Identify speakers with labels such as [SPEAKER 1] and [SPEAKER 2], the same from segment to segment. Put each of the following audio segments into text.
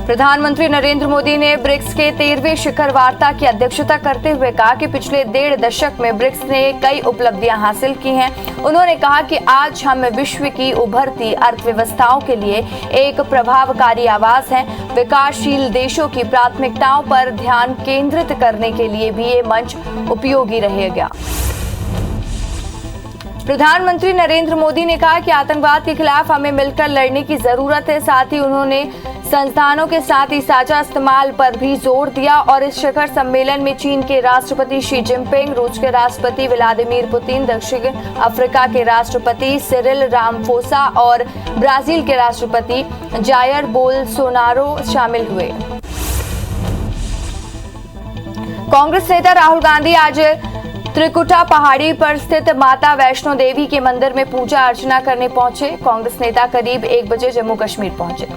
[SPEAKER 1] प्रधानमंत्री नरेंद्र मोदी ने ब्रिक्स के 13वें शिखर वार्ता की अध्यक्षता करते हुए कहा कि पिछले 1.5 दशक में ब्रिक्स ने कई उपलब्धियां हासिल की हैं। उन्होंने कहा कि आज हम विश्व की उभरती अर्थव्यवस्थाओं के लिए एक प्रभावकारी आवाज हैं। विकासशील देशों की प्राथमिकताओं पर ध्यान केंद्रित करने के लिए भी ये मंच उपयोगी रहेगा। प्रधानमंत्री नरेंद्र मोदी ने कहा कि आतंकवाद के खिलाफ हमें मिलकर लड़ने की जरूरत है। साथ ही उन्होंने संस्थानों के साथ ही साझा इस्तेमाल पर भी जोर दिया और इस शिखर सम्मेलन में चीन के राष्ट्रपति शी जिनपिंग, रूस के राष्ट्रपति व्लादिमीर पुतिन, दक्षिण अफ्रीका के राष्ट्रपति सिरिल रामाफोसा और ब्राजील के राष्ट्रपति जायर बोल्सोनारो शामिल हुए। कांग्रेस नेता राहुल गांधी आज त्रिकुटा पहाड़ी पर स्थित माता वैष्णो देवी के मंदिर में पूजा अर्चना करने पहुंचे। कांग्रेस नेता करीब 1 बजे जम्मू कश्मीर पहुंचे।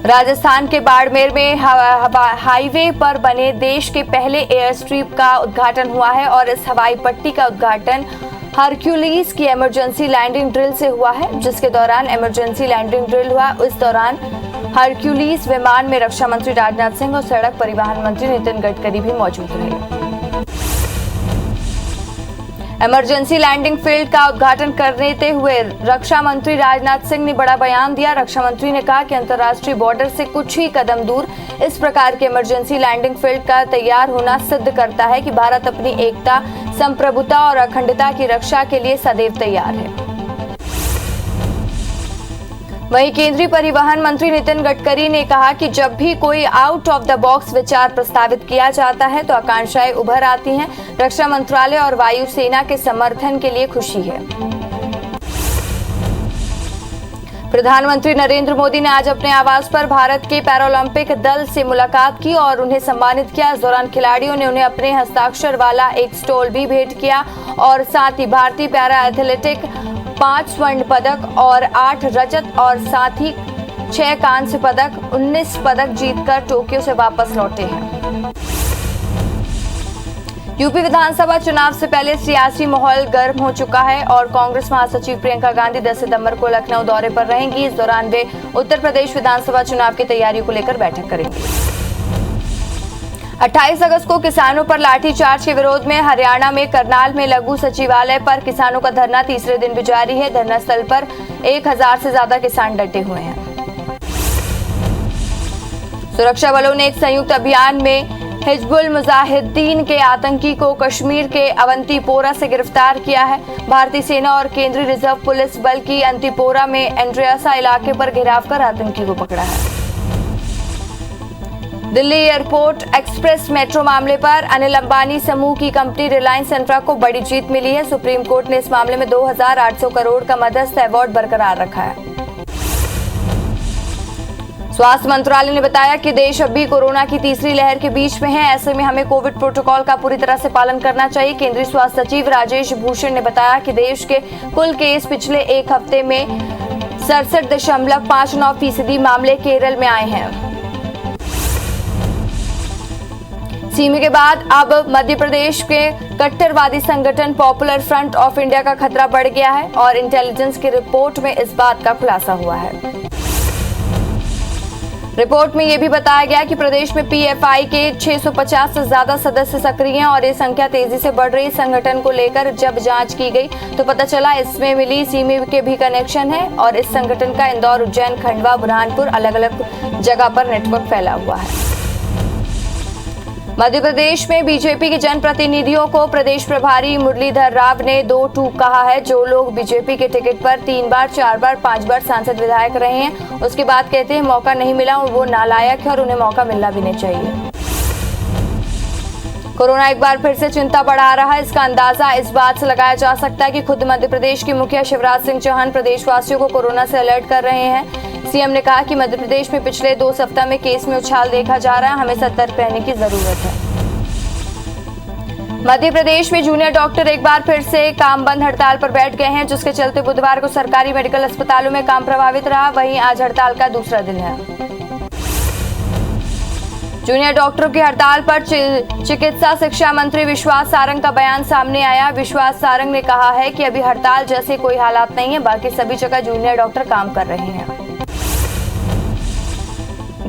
[SPEAKER 1] राजस्थान के बाड़मेर में हाईवे पर बने देश के पहले एयर स्ट्रिप का उद्घाटन हुआ है और इस हवाई पट्टी का उद्घाटन हरक्यूलिस की इमरजेंसी लैंडिंग ड्रिल से हुआ है, जिसके दौरान इमरजेंसी लैंडिंग ड्रिल हुआ। इस दौरान हरक्यूलिस विमान में रक्षा मंत्री राजनाथ सिंह और सड़क परिवहन मंत्री नितिन गडकरी भी मौजूद रहे। इमरजेंसी लैंडिंग फील्ड का उद्घाटन करते हुए रक्षा मंत्री राजनाथ सिंह ने बड़ा बयान दिया। रक्षा मंत्री ने कहा कि अंतर्राष्ट्रीय बॉर्डर से कुछ ही कदम दूर इस प्रकार के इमरजेंसी लैंडिंग फील्ड का तैयार होना सिद्ध करता है कि भारत अपनी एकता, संप्रभुता और अखंडता की रक्षा के लिए सदैव तैयार है। वहीं केंद्रीय परिवहन मंत्री नितिन गडकरी ने कहा कि जब भी कोई आउट ऑफ द बॉक्स विचार प्रस्तावित किया जाता है तो आकांक्षाएं उभर आती हैं। रक्षा मंत्रालय और वायुसेना के समर्थन के लिए खुशी है। प्रधानमंत्री नरेंद्र मोदी ने आज अपने आवास पर भारत के पैरालंपिक दल से मुलाकात की और उन्हें सम्मानित किया। इस दौरान खिलाड़ियों ने उन्हें अपने हस्ताक्षर वाला एक स्टॉल भी भेंट किया और साथ ही भारतीय पैरा एथलेटिक 5 स्वर्ण पदक और 8 रजत और साथ ही 6 कांस्य पदक, 19 पदक जीतकर टोक्यो से वापस लौटे हैं। यूपी विधानसभा चुनाव से पहले सियासी माहौल गर्म हो चुका है और कांग्रेस महासचिव प्रियंका गांधी 10 सितंबर को लखनऊ दौरे पर रहेंगी। इस दौरान वे उत्तर प्रदेश विधानसभा चुनाव की तैयारियों को लेकर बैठक करेंगी। 28 अगस्त को किसानों पर लाठीचार्ज के विरोध में हरियाणा में करनाल में लघु सचिवालय पर किसानों का धरना तीसरे दिन भी जारी है। धरना स्थल पर 1000 से ज्यादा किसान डटे हुए हैं। सुरक्षा बलों ने एक संयुक्त अभियान में हिजबुल मुजाहिदीन के आतंकी को कश्मीर के अवंतीपोरा से गिरफ्तार किया है। भारतीय सेना और केंद्रीय रिजर्व पुलिस बल की अंतीपोरा में एंड्रियासा इलाके पर घेराव कर आतंकी को पकड़ा है। दिल्ली एयरपोर्ट एक्सप्रेस मेट्रो मामले पर अनिल अंबानी समूह की कंपनी रिलायंस इंफ्रा को बड़ी जीत मिली है। सुप्रीम कोर्ट ने इस मामले में 2800 करोड़ का मध्यस्थ अवार्ड बरकरार रखा है। स्वास्थ्य मंत्रालय ने बताया कि देश अब भी कोरोना की तीसरी लहर के बीच में है। ऐसे में हमें कोविड प्रोटोकॉल का पूरी तरह से पालन करना चाहिए। केंद्रीय स्वास्थ्य सचिव राजेश भूषण ने बताया कि देश के कुल केस पिछले एक हफ्ते में 67.59% मामले केरल में आए हैं। सीमी के बाद अब मध्य प्रदेश के कट्टरवादी संगठन पॉपुलर फ्रंट ऑफ इंडिया का खतरा बढ़ गया है और इंटेलिजेंस की रिपोर्ट में इस बात का खुलासा हुआ है। रिपोर्ट में यह भी बताया गया कि प्रदेश में पीएफआई के 650 से ज्यादा सदस्य सक्रिय हैं और ये संख्या तेजी से बढ़ रही। संगठन को लेकर जब जांच की गई तो पता चला इसमें मिली सीमी के भी कनेक्शन है और इस संगठन का इंदौर, उज्जैन, खंडवा, बुरहानपुर अलग अलग जगह पर नेटवर्क फैला हुआ है। मध्य प्रदेश में बीजेपी के जनप्रतिनिधियों को प्रदेश प्रभारी मुरलीधर राव ने 2 टूक कहा है। जो लोग बीजेपी के टिकट पर 3 बार, 4 बार, 5 बार सांसद विधायक रहे हैं, उसके बाद कहते हैं मौका नहीं मिला और वो नालायक है और उन्हें मौका मिलना भी नहीं चाहिए। कोरोना एक बार फिर से चिंता बढ़ा रहा है। इसका अंदाजा इस बात से लगाया जा सकता है कि खुद मध्य प्रदेश के मुखिया शिवराज सिंह चौहान प्रदेशवासियों को कोरोना से अलर्ट कर रहे हैं। सीएम ने कहा कि मध्य प्रदेश में पिछले 2 सप्ताह में केस में उछाल देखा जा रहा है, हमें सतर्क रहने की जरूरत है। मध्य प्रदेश में जूनियर डॉक्टर एक बार फिर से काम बंद हड़ताल पर बैठ गए हैं, जिसके चलते बुधवार को सरकारी मेडिकल अस्पतालों में काम प्रभावित रहा। वहीं आज हड़ताल का दूसरा दिन है। जूनियर डॉक्टरों की हड़ताल पर चिकित्सा शिक्षा मंत्री विश्वास सारंग का बयान सामने आया। विश्वास सारंग ने कहा है कि अभी हड़ताल जैसे कोई हालात नहीं है, बाकी सभी जगह जूनियर डॉक्टर काम कर रहे हैं।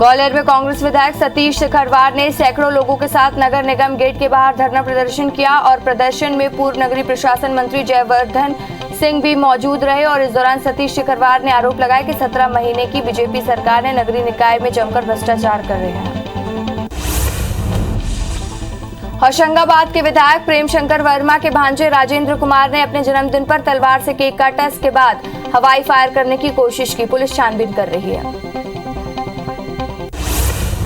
[SPEAKER 1] ग्वालियर में कांग्रेस विधायक सतीश शिखरवार ने सैकड़ों लोगों के साथ नगर निगम गेट के बाहर धरना प्रदर्शन किया और प्रदर्शन में पूर्व नगरीय प्रशासन मंत्री जयवर्धन सिंह भी मौजूद रहे और इस दौरान सतीश शिखरवार ने आरोप लगाया कि 17 महीने की बीजेपी सरकार ने नगरीय निकाय में जमकर भ्रष्टाचार कर रहे हैं। होशंगाबाद के विधायक प्रेम शंकर वर्मा के भांजे राजेंद्र कुमार ने अपने जन्मदिन पर तलवार से केक काटा। इसके बाद हवाई फायर करने की कोशिश की। पुलिस छानबीन कर रही है।